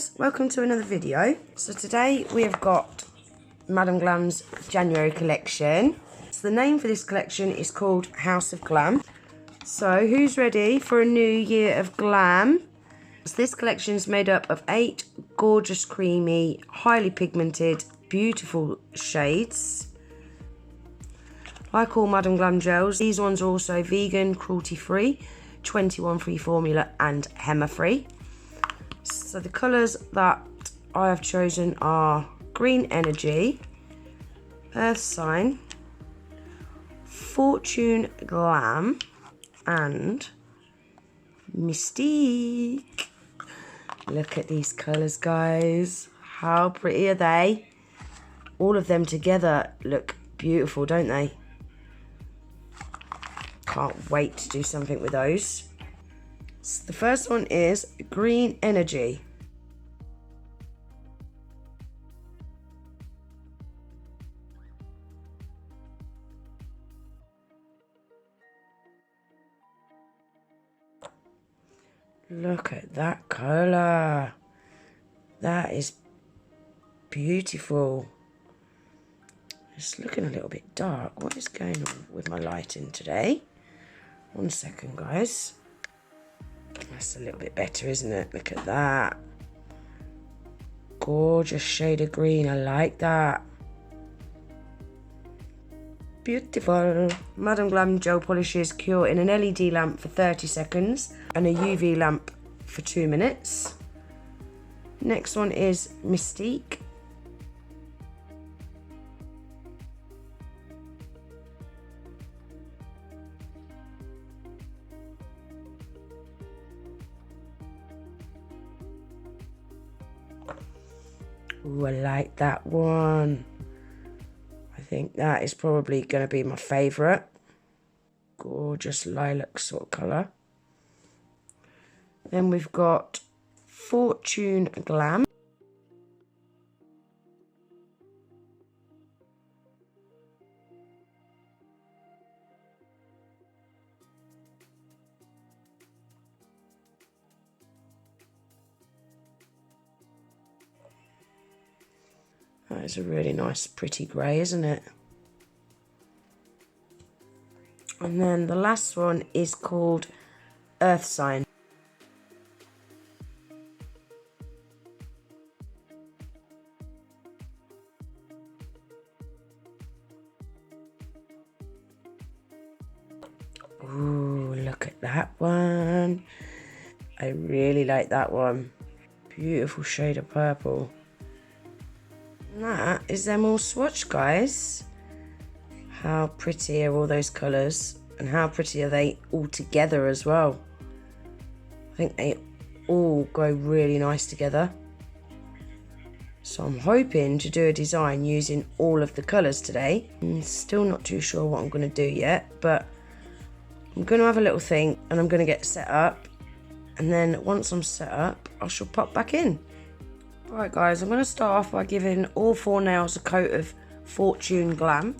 guys, welcome to another video. So today we have got Madam Glam's January collection. So the name for this collection is called House of Glam. So who's ready for a new year of glam? So this collection is made up of 8 gorgeous, creamy, highly pigmented, beautiful shades. Like all Madam Glam gels, these ones are also vegan, cruelty free, 21 free formula and hema free. So the colours that I have chosen are Green Energy, Earth Sign, Fortune Glam and Mystique. Look at these colours, guys. How pretty are they? All of them together look beautiful, don't they? Can't wait to do something with those. So the first one is Green Energy. Look at that colour. That is beautiful. It's looking a little bit dark. What is going on with my lighting today? 1 second, guys. That's a little bit better, isn't it? Look at that. Gorgeous shade of green. I like that. Beautiful. Madam Glam gel polishes cure in an LED lamp for 30 seconds and a UV lamp for 2 minutes. Next one is Mystique. Ooh, I like that one. I think that is probably going to be my favourite. Gorgeous lilac sort of colour. Then we've got Fortune Glam. That is a really nice, pretty grey, isn't it? And then the last one is called Earth Sign. Ooh, look at that one. I really like that one. Beautiful shade of purple. And that is them all swatched, guys. How pretty are all those colours, and how pretty are they all together as well. I think they all go really nice together. So I'm hoping to do a design using all of the colours today. I'm still not too sure what I'm going to do yet, but I'm going to have a little think and I'm going to get set up. And then once I'm set up, I shall pop back in. Alright guys, I'm going to start off by giving all 4 nails a coat of Fortune Glam.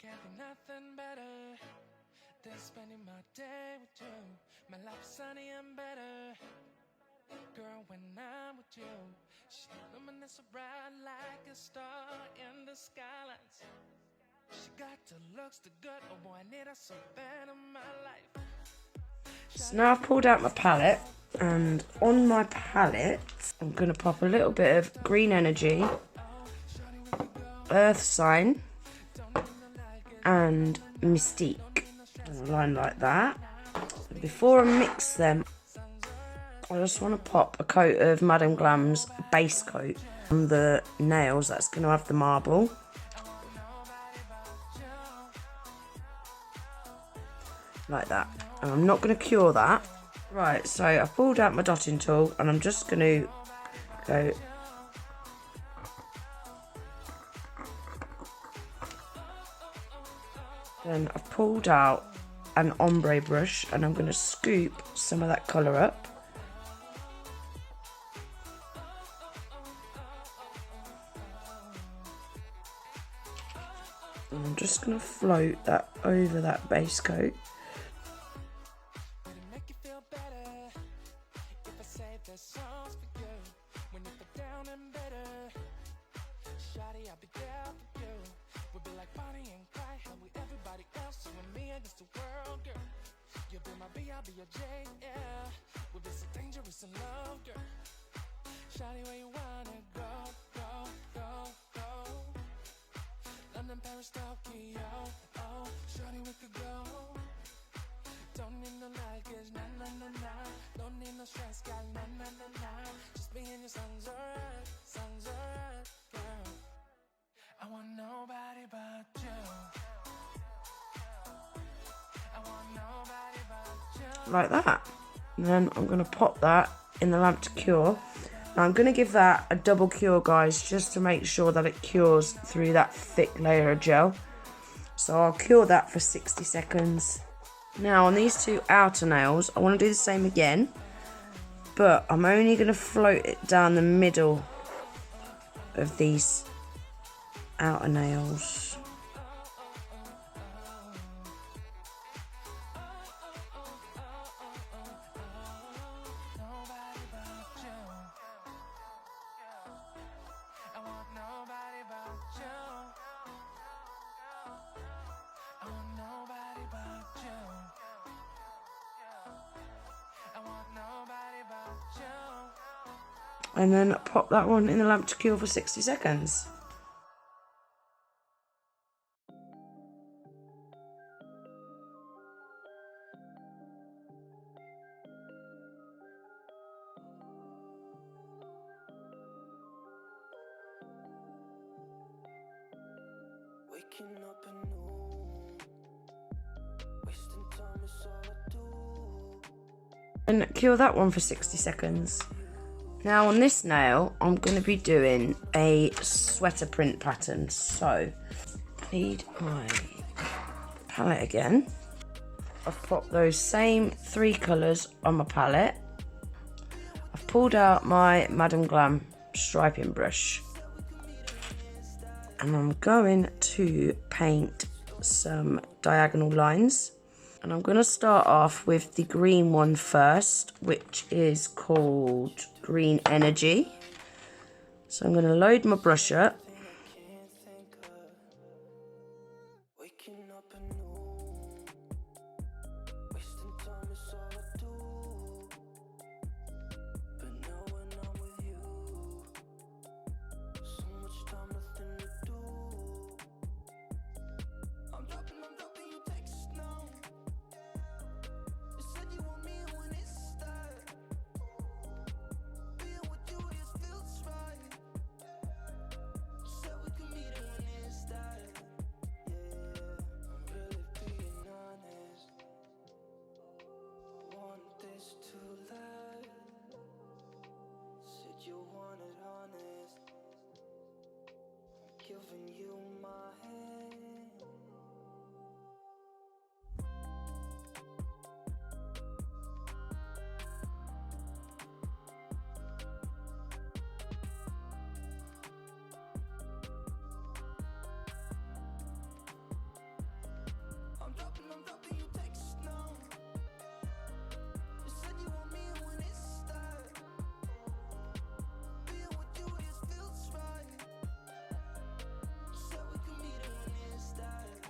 Can't be nothing better than spending my day with you. My life's sunny and better, girl, when I'm with you. She luminous so bright like a star in the skylines. She got the looks, the good, oh boy, I need her so bad in my life. So now I've pulled out my palette, and on my palette I'm going to pop a little bit of Green Energy, Earth Sign and Mystique. A line like that. Before I mix them, I just want to pop a coat of Madam Glam's base coat on the nails. That's going to have the marble. Like that. And I'm not going to cure that. Right, so I've pulled out my dotting tool and I'm just going to go then I've pulled out an ombre brush and I'm going to scoop some of that colour up. And I'm just going to float that over that base coat. Shawty, where you wanna go, go, go, go? London, Paris, Tokyo, oh, shawty, we could go. Don't need no luggage, nah, nah, nah, nah. Don't need no stress, gal, nah, nah, nah, nah. Just me and your son's alright, girl. I want nobody but you. I want nobody but you. Like that. And then I'm going to pop that in the lamp to cure. Now I'm going to give that a double cure, guys, just to make sure that it cures through that thick layer of gel. So I'll cure that for 60 seconds. Now on these two outer nails, I want to do the same again, but I'm only going to float it down the middle of these outer nails. And then pop that one in the lamp to cure for 60 seconds. Waking up anew, wasting time is all I do. And cure that one for 60 seconds. Now on this nail, I'm going to be doing a sweater print pattern. So, need my palette again. I've popped those same three colours on my palette. I've pulled out my Madam Glam striping brush. And I'm going to paint some diagonal lines. And I'm going to start off with the green one first, which is called Green Energy. So I'm going to load my brush up. Giving you my hand. I'm dropping you text now. You said you want me when it starts. Being with you, this feels right. Said we could meet when it starts.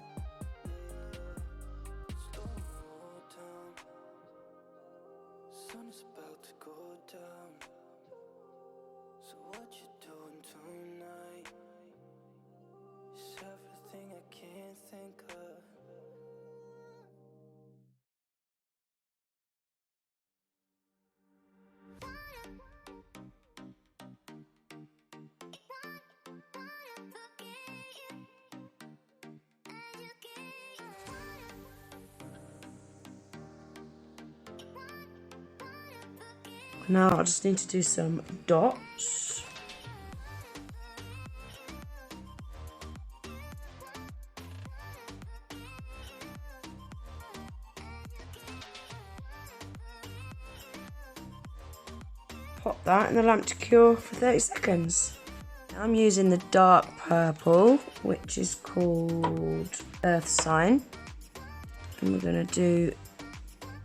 Yeah, slow time. Sun is about to go down. So what you doing tonight? It's everything I can't think of. Now I just need to do some dots. Pop that in the lamp to cure for 30 seconds. Now I'm using the dark purple, which is called Earth Sign. And we're going to do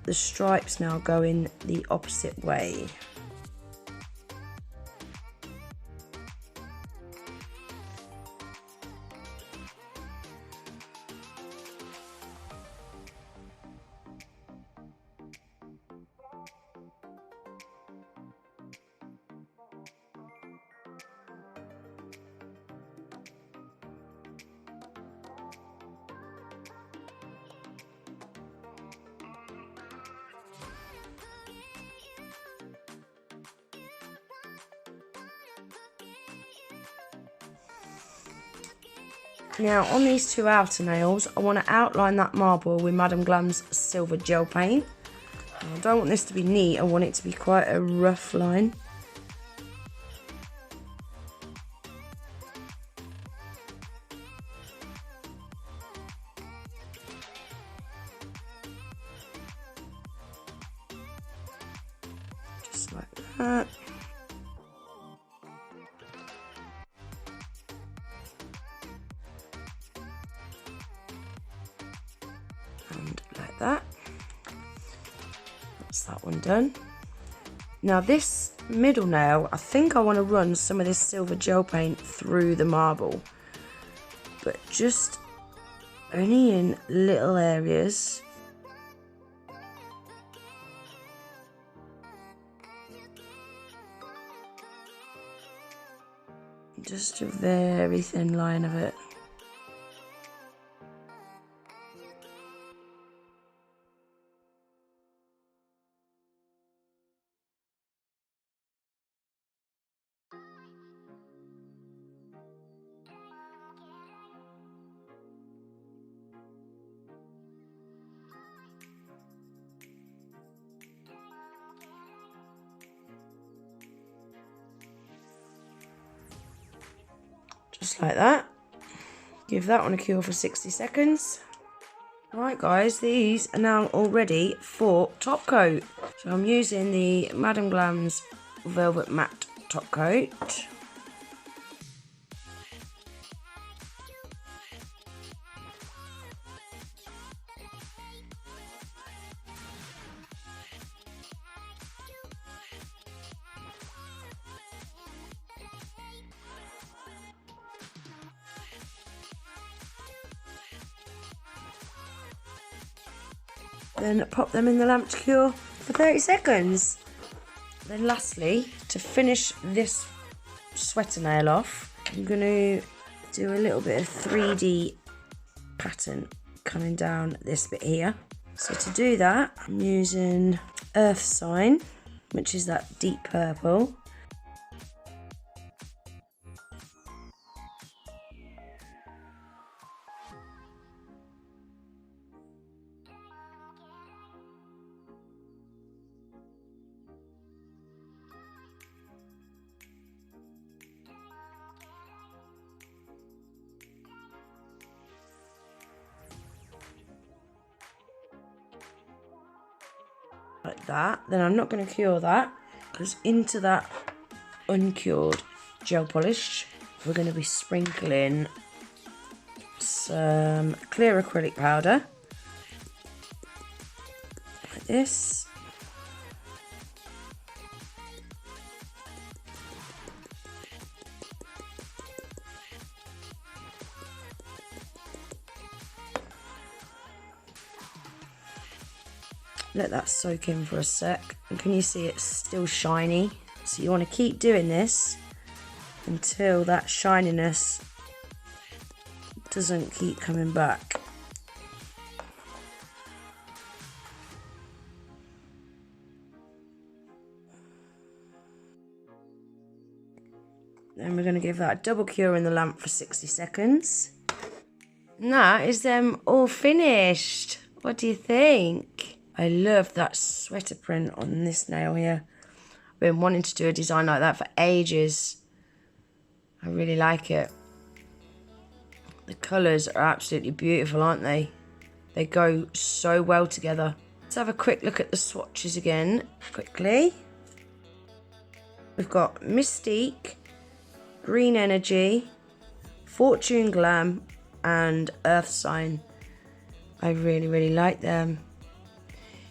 the stripes now going the opposite way. Now on these two outer nails, I want to outline that marble with Madam Glam's silver gel paint. I don't want this to be neat, I want it to be quite a rough line. Just like that. And like that. That's that one done. Now this middle nail, I think I want to run some of this silver gel paint through the marble, but just only in little areas. Just a very thin line of it. Just like that. Give that one a cure for 60 seconds. Right guys, these are now all ready for top coat. So I'm using the Madam Glam's Velvet Matte top coat. Then pop them in the lamp to cure for 30 seconds. Then lastly, to finish this sweater nail off, I'm going to do a little bit of 3D pattern coming down this bit here. So to do that, I'm using Earth Sign, which is that deep purple. Like that. Then I'm not going to cure that, because into that uncured gel polish we're going to be sprinkling some clear acrylic powder like this. Let that soak in for a sec. And can you see it's still shiny? So you want to keep doing this until that shininess doesn't keep coming back. Then we're going to give that a double cure in the lamp for 60 seconds. And that is them all finished. What do you think? I love that sweater print on this nail here. been wanting to do a design like that for ages. I really like it. The colours are absolutely beautiful, aren't they? They go so well together. Let's have a quick look at the swatches again, quickly. We've got Mystique, Green Energy, Fortune Glam, and Earth Sign. I really, really like them.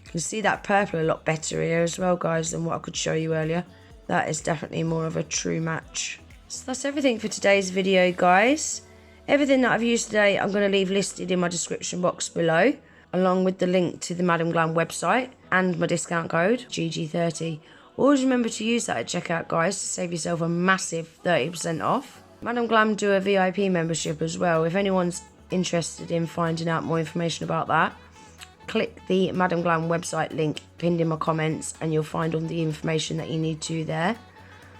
You can see that purple a lot better here as well, guys, than what I could show you earlier. That is definitely more of a true match. So that's everything for today's video, guys. Everything that I've used today I'm going to leave listed in my description box below, along with the link to the Madam Glam website and my discount code, GG30. Always remember to use that at checkout, guys, to save yourself a massive 30% off. Madam Glam do a VIP membership as well. If anyone's interested in finding out more information about that, click the Madam Glam website link pinned in my comments and you'll find all the information that you need to there.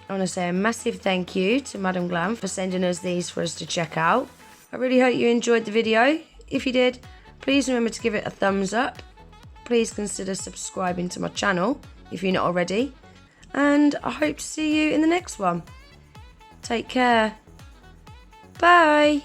I want to say a massive thank you to Madam Glam for sending us these for us to check out. I really hope you enjoyed the video. If you did, please remember to give it a thumbs up. Please consider subscribing to my channel if you're not already. And I hope to see you in the next one. Take care. Bye.